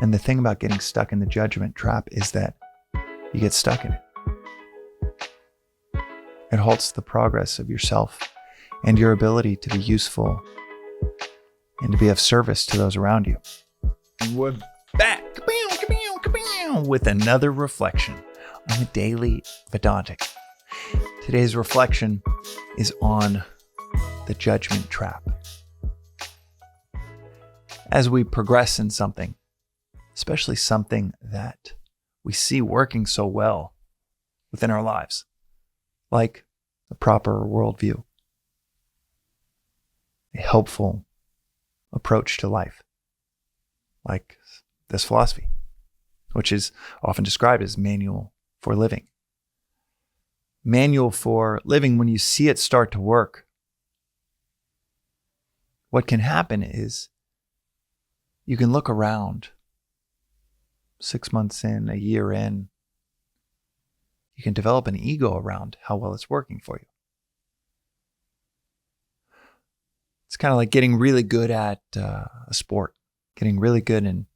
And the thing about getting stuck in the judgment trap is that you get stuck in it. It halts the progress of yourself and your ability to be useful and to be of service to those around you. We're back with another reflection on the Daily Vedantic. Today's reflection is on the judgment trap. As we progress in something, especially something that we see working so well within our lives, like a proper worldview, a helpful approach to life, like this philosophy, which is often described as manual for living. Manual for living, when you see it start to work, what can happen is you can look around 6 months in, a year in, you can develop an ego around how well it's working for you. It's kind of like getting really good at a sport, getting really good in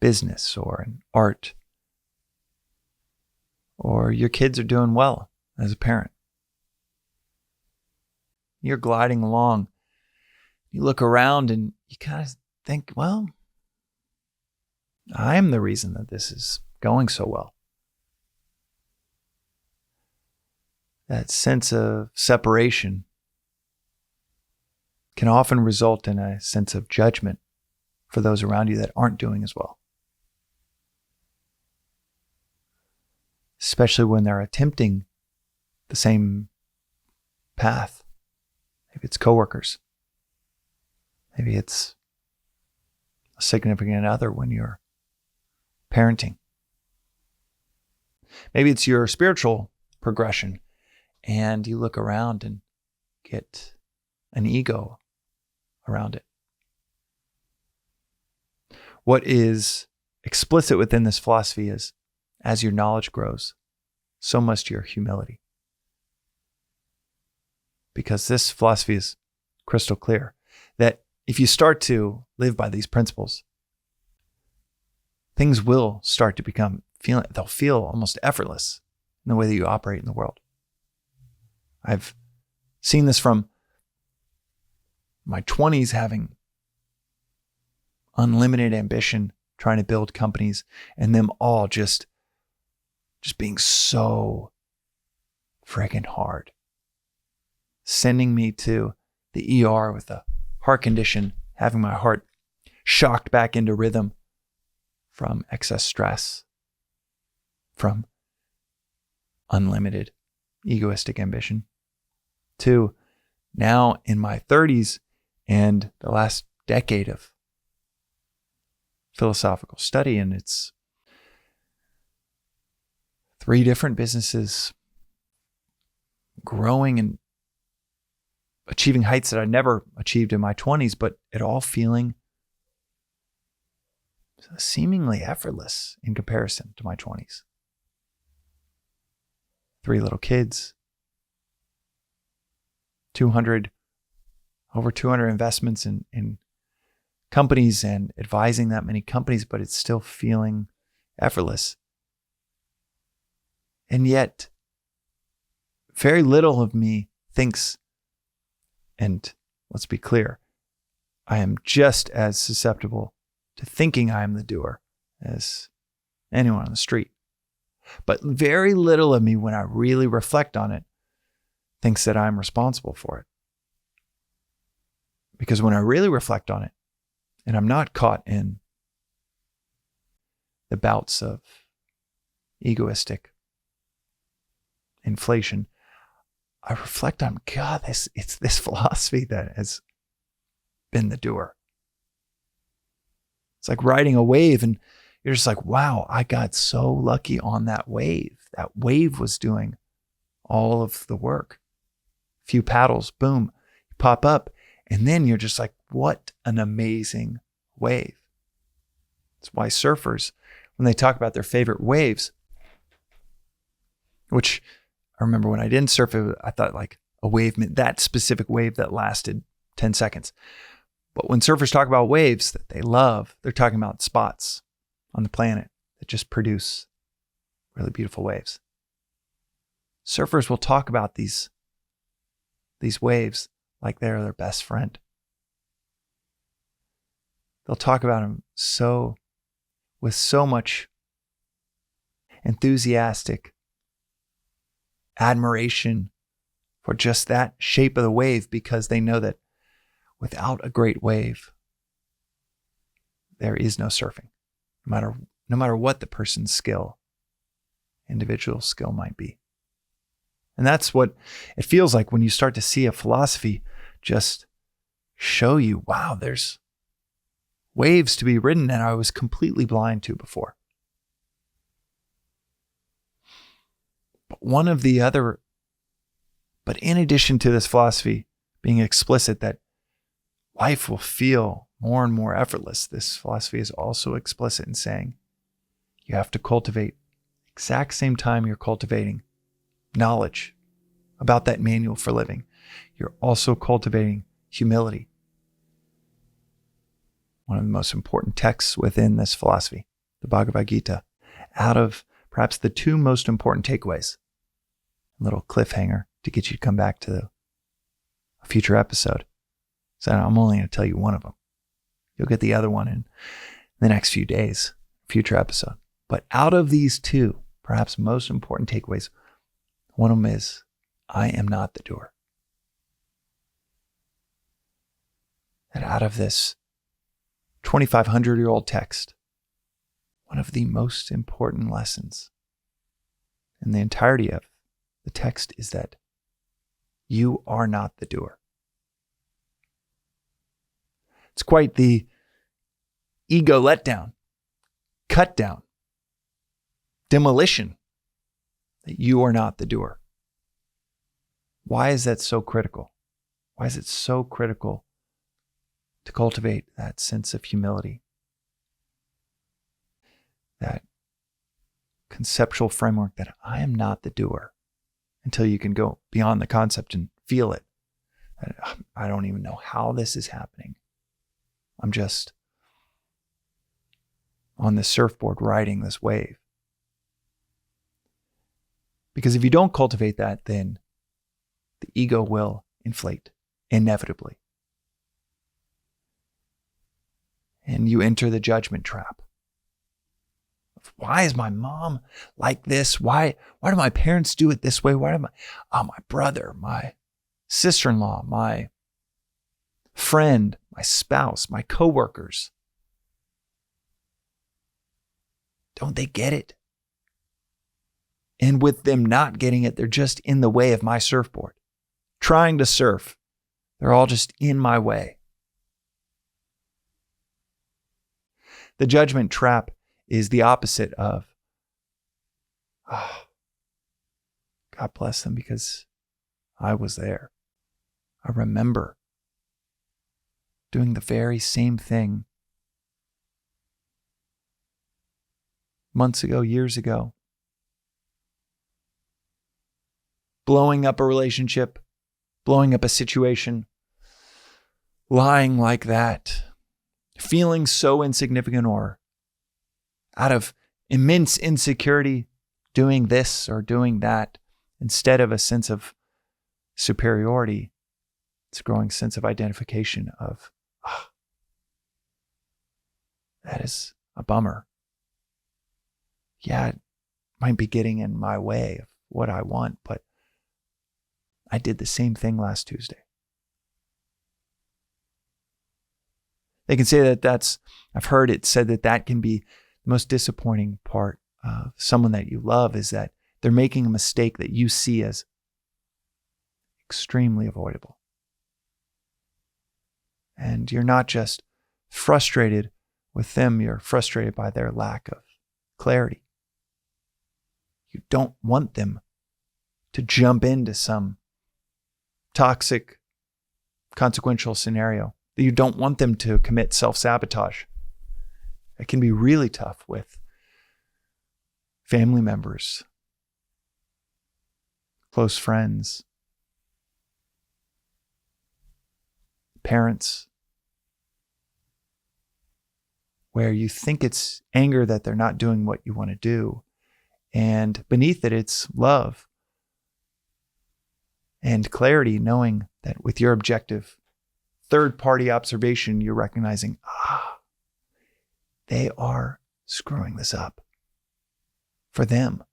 business or in art, or your kids are doing well as a parent. You're gliding along. You look around and you kind of think, well, I'm the reason that this is going so well. That sense of separation can often result in a sense of judgment for those around you that aren't doing as well. Especially when they're attempting the same path. Maybe it's coworkers. Maybe it's a significant other when you're parenting. Maybe it's your spiritual progression and you look around and get an ego around it. What is explicit within this philosophy is, as your knowledge grows, so must your humility. Because this philosophy is crystal clear that if you start to live by these principles, things will start to they'll feel almost effortless in the way that you operate in the world. I've seen this from my 20s, having unlimited ambition, trying to build companies, and them all just being so friggin' hard. Sending me to the ER with a heart condition, having my heart shocked back into rhythm from excess stress, from unlimited egoistic ambition, to now in my 30s and the last decade of philosophical study, and it's 3 different businesses growing and achieving heights that I never achieved in my 20s, but it all feeling seemingly effortless in comparison to my 20s. 3 little kids, over 200 investments in companies and advising that many companies, but it's still feeling effortless. And yet, very little of me thinks, and let's be clear, I am just as susceptible to thinking I am the doer as anyone on the street. But very little of me, when I really reflect on it, thinks that I'm responsible for it. Because when I really reflect on it, and I'm not caught in the bouts of egoistic inflation, I reflect on, God, it's this philosophy that has been the doer. It's like riding a wave and you're just like, wow, I got so lucky on that wave. That wave was doing all of the work. A few paddles, boom, you pop up. And then you're just like, what an amazing wave. That's why surfers, when they talk about their favorite waves, which I remember when I didn't surf, I thought like a wave meant that specific wave that lasted 10 seconds. But when surfers talk about waves that they love, they're talking about spots on the planet that just produce really beautiful waves. Surfers will talk about these waves like they're their best friend. They'll talk about them with so much enthusiastic admiration for just that shape of the wave, because they know that without a great wave, there is no surfing, no matter what the person's individual skill might be. And that's what it feels like when you start to see a philosophy just show you, wow, there's waves to be ridden that I was completely blind to before. But in addition to this philosophy being explicit that life will feel more and more effortless, this philosophy is also explicit in saying you have to cultivate exact same time you're cultivating knowledge about that manual for living. You're also cultivating humility. One of the most important texts within this philosophy, the Bhagavad Gita, out of perhaps the two most important takeaways. A little cliffhanger to get you to come back to a future episode. So I'm only going to tell you one of them. You'll get the other one in the next few days, future episode. But out of these two, perhaps most important takeaways, one of them is, I am not the doer. That out of this 2,500-year-old text, one of the most important lessons in the entirety of the text is that you are not the doer. It's quite the ego letdown, cut down, demolition that you are not the doer. Why is that so critical? Why is it so critical to cultivate that sense of humility? That conceptual framework that I am not the doer, until you can go beyond the concept and feel it. I don't even know how this is happening. I'm just on the surfboard riding this wave. Because if you don't cultivate that, then the ego will inflate inevitably. And you enter the judgment trap. Why is my mom like this? Why do my parents do it this way? My brother, my sister-in-law, my friend, my spouse, my coworkers, don't they get it? And with them not getting it, they're just in the way of my surfboard. Trying to surf, they're all just in my way. The judgment trap is the opposite of, God bless them because I was there. I remember doing the very same thing months ago, years ago. Blowing up a relationship, blowing up a situation, lying like that, feeling so insignificant or out of immense insecurity, doing this or doing that, instead of a sense of superiority, it's a growing sense of identification of, that is a bummer. Yeah, it might be getting in my way of what I want, but I did the same thing last Tuesday. They can say I've heard it said that can be the most disappointing part of someone that you love, is that they're making a mistake that you see as extremely avoidable. And you're not just frustrated with them, you're frustrated by their lack of clarity. You don't want them to jump into some toxic, consequential scenario. You don't want them to commit self-sabotage. It can be really tough with family members, close friends, parents, where you think it's anger that they're not doing what you want to do. And beneath it, it's love and clarity, knowing that with your objective third-party observation, you're recognizing, they are screwing this up for them.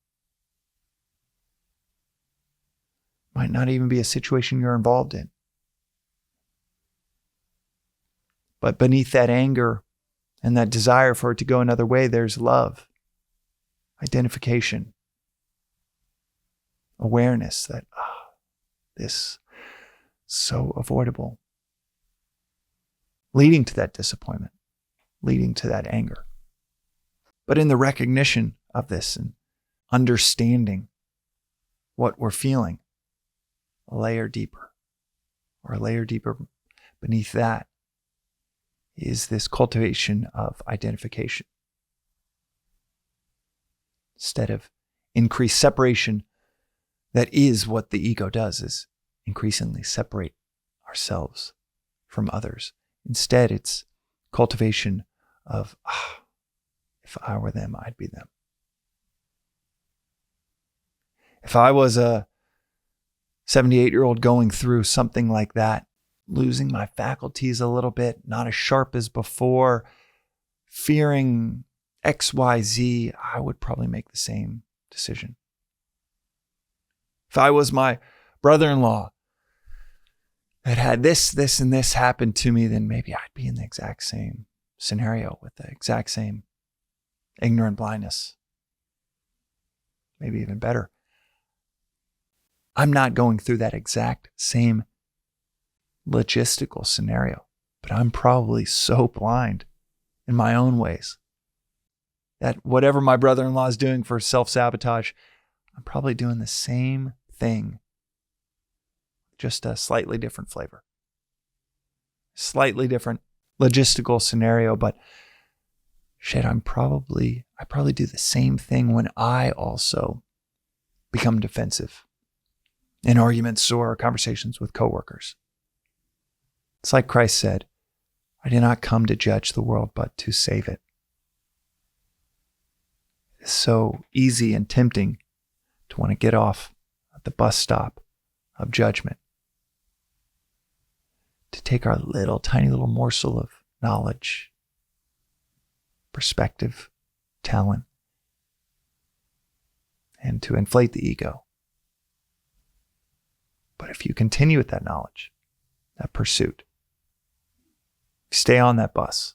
Might not even be a situation you're involved in. But beneath that anger and that desire for it to go another way, there's love, identification, awareness that, this is so avoidable, leading to that disappointment, leading to that anger. But in the recognition of this and understanding what we're feeling, a layer deeper beneath that is this cultivation of identification. Instead of increased separation, that is what the ego does, is increasingly separate ourselves from others. Instead, it's cultivation of, if I were them, I'd be them. If I was a 78-year-old going through something like that, losing my faculties a little bit, not as sharp as before, fearing XYZ, I would probably make the same decision. If I was my brother-in-law that had this, and this happen to me, then maybe I'd be in the exact same scenario with the exact same ignorant blindness. Maybe even better. I'm not going through that exact same logistical scenario, but I'm probably so blind in my own ways that whatever my brother-in-law is doing for self-sabotage, I'm probably doing the same thing, just a slightly different flavor, slightly different logistical scenario, but shit, I probably do the same thing when I also become defensive in arguments or conversations with coworkers. It's like Christ said, I did not come to judge the world, but to save it. It's so easy and tempting to want to get off at the bus stop of judgment, to take our tiny little morsel of knowledge, perspective, talent, and to inflate the ego. But if you continue with that knowledge, that pursuit, stay on that bus,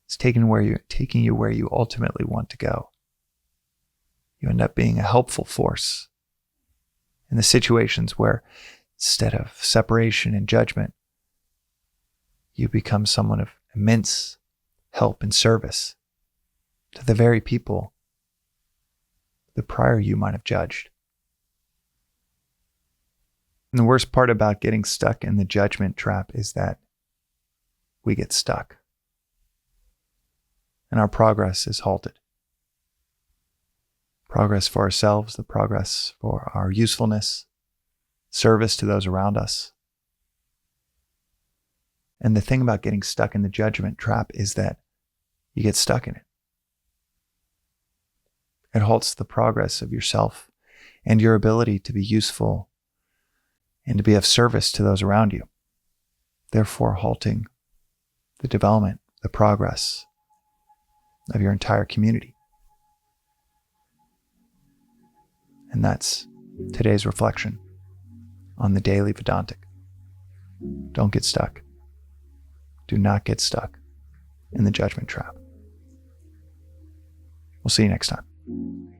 it's taking you where you ultimately want to go. You end up being a helpful force in the situations where instead of separation and judgment, you become someone of immense help and service to the very people the prior you might have judged. And the worst part about getting stuck in the judgment trap is that we get stuck and our progress is halted. Progress for ourselves, the progress for our usefulness, service to those around us. And the thing about getting stuck in the judgment trap is that you get stuck in it. It halts the progress of yourself and your ability to be useful and to be of service to those around you, therefore halting the development, the progress of your entire community. And that's today's reflection on the Daily Vedantic. Don't get stuck. Do not get stuck in the judgment trap. We'll see you next time.